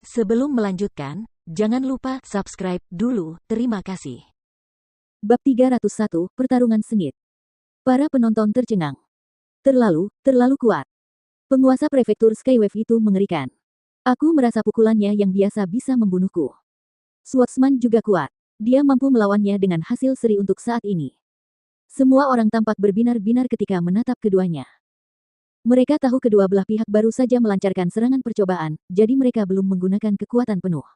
Sebelum melanjutkan, jangan lupa subscribe dulu, terima kasih. Bab 301, Pertarungan Sengit. Para penonton tercengang. Terlalu kuat. Penguasa prefektur Skywave itu mengerikan. Aku merasa pukulannya yang biasa bisa membunuhku. Swordsman juga kuat. Dia mampu melawannya dengan hasil seri untuk saat ini. Semua orang tampak berbinar-binar ketika menatap keduanya. Mereka tahu kedua belah pihak baru saja melancarkan serangan percobaan, jadi mereka belum menggunakan kekuatan penuh.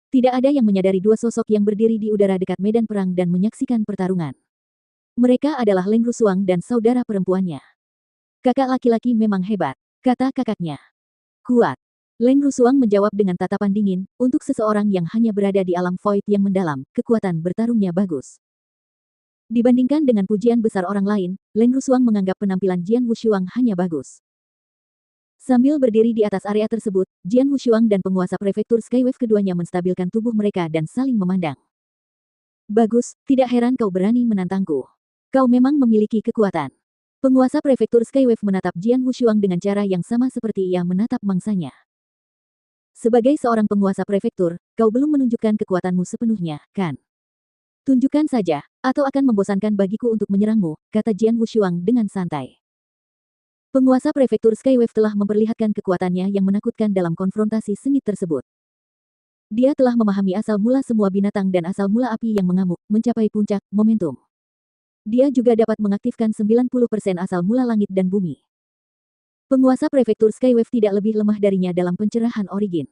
Tidak ada yang menyadari dua sosok yang berdiri di udara dekat medan perang dan menyaksikan pertarungan. Mereka adalah Leng Rusuang dan saudara perempuannya. Kakak laki-laki memang hebat, kata kakaknya. Kuat. Leng Rusuang menjawab dengan tatapan dingin, untuk seseorang yang hanya berada di alam void yang mendalam, kekuatan bertarungnya bagus. Dibandingkan dengan pujian besar orang lain, Leng Rusuang menganggap penampilan Jian Wushuang hanya bagus. Sambil berdiri di atas area tersebut, Jian Wushuang dan penguasa prefektur Skywave keduanya menstabilkan tubuh mereka dan saling memandang. Bagus, tidak heran kau berani menantangku. Kau memang memiliki kekuatan. Penguasa prefektur Skywave menatap Jian Wushuang dengan cara yang sama seperti ia menatap mangsanya. Sebagai seorang penguasa prefektur, kau belum menunjukkan kekuatanmu sepenuhnya, kan? Tunjukkan saja, atau akan membosankan bagiku untuk menyerangmu, kata Jian Wushuang dengan santai. Penguasa prefektur Skywave telah memperlihatkan kekuatannya yang menakutkan dalam konfrontasi sengit tersebut. Dia telah memahami asal mula semua binatang dan asal mula api yang mengamuk, mencapai puncak, momentum. Dia juga dapat mengaktifkan 90% asal mula langit dan bumi. Penguasa prefektur Skywave tidak lebih lemah darinya dalam pencerahan origin.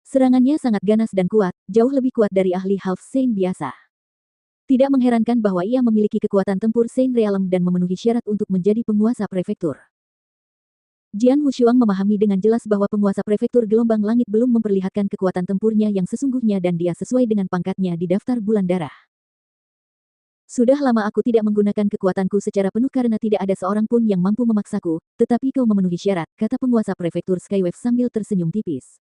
Serangannya sangat ganas dan kuat, jauh lebih kuat dari ahli Half Saint biasa. Tidak mengherankan bahwa ia memiliki kekuatan tempur Saint Realm dan memenuhi syarat untuk menjadi penguasa prefektur. Jian Wushuang memahami dengan jelas bahwa penguasa prefektur gelombang langit belum memperlihatkan kekuatan tempurnya yang sesungguhnya dan dia sesuai dengan pangkatnya di daftar bulan darah. Sudah lama aku tidak menggunakan kekuatanku secara penuh karena tidak ada seorang pun yang mampu memaksaku, tetapi kau memenuhi syarat, kata penguasa prefektur Skywave sambil tersenyum tipis.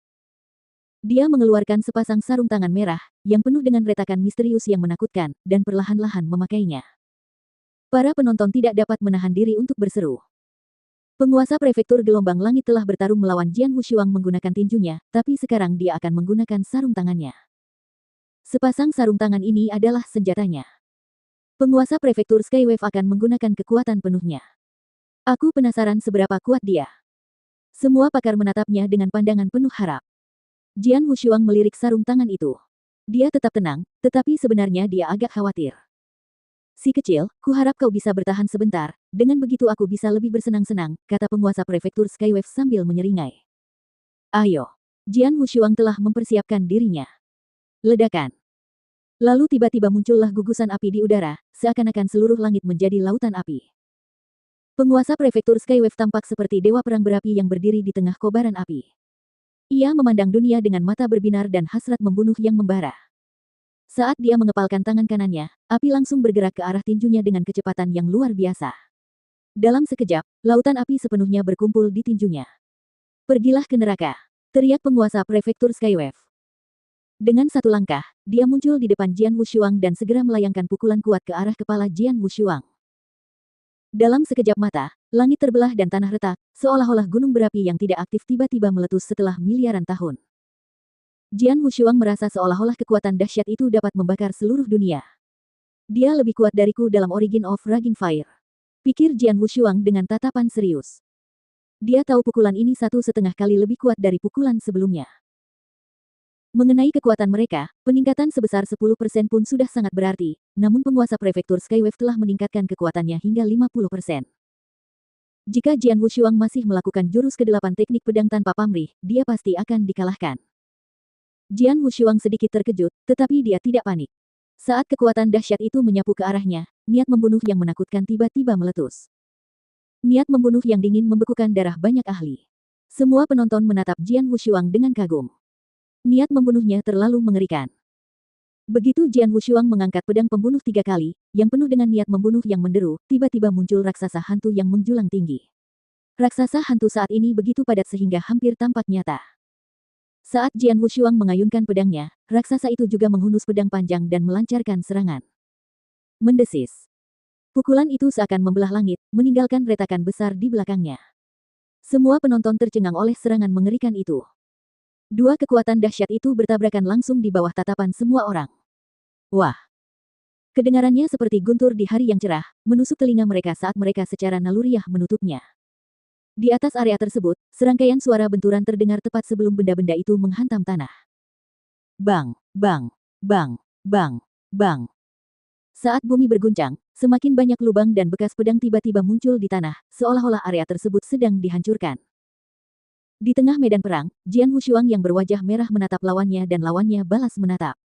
Dia mengeluarkan sepasang sarung tangan merah, yang penuh dengan retakan misterius yang menakutkan, dan perlahan-lahan memakainya. Para penonton tidak dapat menahan diri untuk berseru. Penguasa prefektur gelombang langit telah bertarung melawan Jian Wushuang menggunakan tinjunya, tapi sekarang dia akan menggunakan sarung tangannya. Sepasang sarung tangan ini adalah senjatanya. Penguasa prefektur Skywave akan menggunakan kekuatan penuhnya. Aku penasaran seberapa kuat dia. Semua pakar menatapnya dengan pandangan penuh harap. Jian Wushuang melirik sarung tangan itu. Dia tetap tenang, tetapi sebenarnya dia agak khawatir. Si kecil, kuharap kau bisa bertahan sebentar, dengan begitu aku bisa lebih bersenang-senang, kata penguasa prefektur Skywave sambil menyeringai. Ayo. Jian Wushuang telah mempersiapkan dirinya. Ledakan. Lalu tiba-tiba muncullah gugusan api di udara, seakan-akan seluruh langit menjadi lautan api. Penguasa prefektur Skywave tampak seperti dewa perang berapi yang berdiri di tengah kobaran api. Ia memandang dunia dengan mata berbinar dan hasrat membunuh yang membara. Saat dia mengepalkan tangan kanannya, api langsung bergerak ke arah tinjunya dengan kecepatan yang luar biasa. Dalam sekejap, lautan api sepenuhnya berkumpul di tinjunya. Pergilah ke neraka, teriak penguasa prefektur Skywave. Dengan satu langkah, dia muncul di depan Jian Wushuang dan segera melayangkan pukulan kuat ke arah kepala Jian Wushuang. Dalam sekejap mata, langit terbelah dan tanah retak, seolah-olah gunung berapi yang tidak aktif tiba-tiba meletus setelah miliaran tahun. Jian Wushuang merasa seolah-olah kekuatan dahsyat itu dapat membakar seluruh dunia. Dia lebih kuat dariku dalam Origin of Raging Fire. Pikir Jian Wushuang dengan tatapan serius. Dia tahu pukulan ini 1,5 kali lebih kuat dari pukulan sebelumnya. Mengenai kekuatan mereka, peningkatan sebesar 10% pun sudah sangat berarti, namun penguasa prefektur Skywave telah meningkatkan kekuatannya hingga 50%. Jika Jian Wushuang masih melakukan jurus ke-8 teknik pedang tanpa pamrih, dia pasti akan dikalahkan. Jian Wushuang sedikit terkejut, tetapi dia tidak panik. Saat kekuatan dahsyat itu menyapu ke arahnya, niat membunuh yang menakutkan tiba-tiba meletus. Niat membunuh yang dingin membekukan darah banyak ahli. Semua penonton menatap Jian Wushuang dengan kagum. Niat membunuhnya terlalu mengerikan. Begitu Jian Wushuang mengangkat pedang pembunuh 3 kali, yang penuh dengan niat membunuh yang menderu, tiba-tiba muncul raksasa hantu yang menjulang tinggi. Raksasa hantu saat ini begitu padat sehingga hampir tampak nyata. Saat Jian Wushuang mengayunkan pedangnya, raksasa itu juga menghunus pedang panjang dan melancarkan serangan. Mendesis. Pukulan itu seakan membelah langit, meninggalkan retakan besar di belakangnya. Semua penonton tercengang oleh serangan mengerikan itu. Dua kekuatan dahsyat itu bertabrakan langsung di bawah tatapan semua orang. Wah! Kedengarannya seperti guntur di hari yang cerah, menusuk telinga mereka saat mereka secara naluriah menutupnya. Di atas area tersebut, serangkaian suara benturan terdengar tepat sebelum benda-benda itu menghantam tanah. Bang, bang, bang, bang, bang. Saat bumi berguncang, semakin banyak lubang dan bekas pedang tiba-tiba muncul di tanah, seolah-olah area tersebut sedang dihancurkan. Di tengah medan perang, Jian Wushuang yang berwajah merah menatap lawannya dan lawannya balas menatap.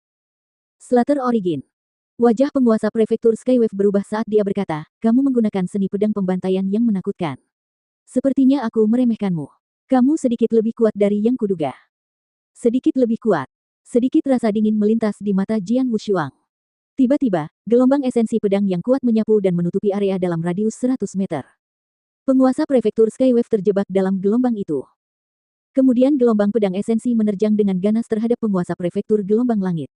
Slater Origin. Wajah penguasa prefektur Skywave berubah saat dia berkata, kamu menggunakan seni pedang pembantaian yang menakutkan. Sepertinya aku meremehkanmu. Kamu sedikit lebih kuat dari yang kuduga. Sedikit lebih kuat. Sedikit rasa dingin melintas di mata Jian Wushuang. Tiba-tiba, gelombang esensi pedang yang kuat menyapu dan menutupi area dalam radius 100 meter. Penguasa prefektur Skywave terjebak dalam gelombang itu. Kemudian gelombang pedang esensi menerjang dengan ganas terhadap penguasa prefektur gelombang langit.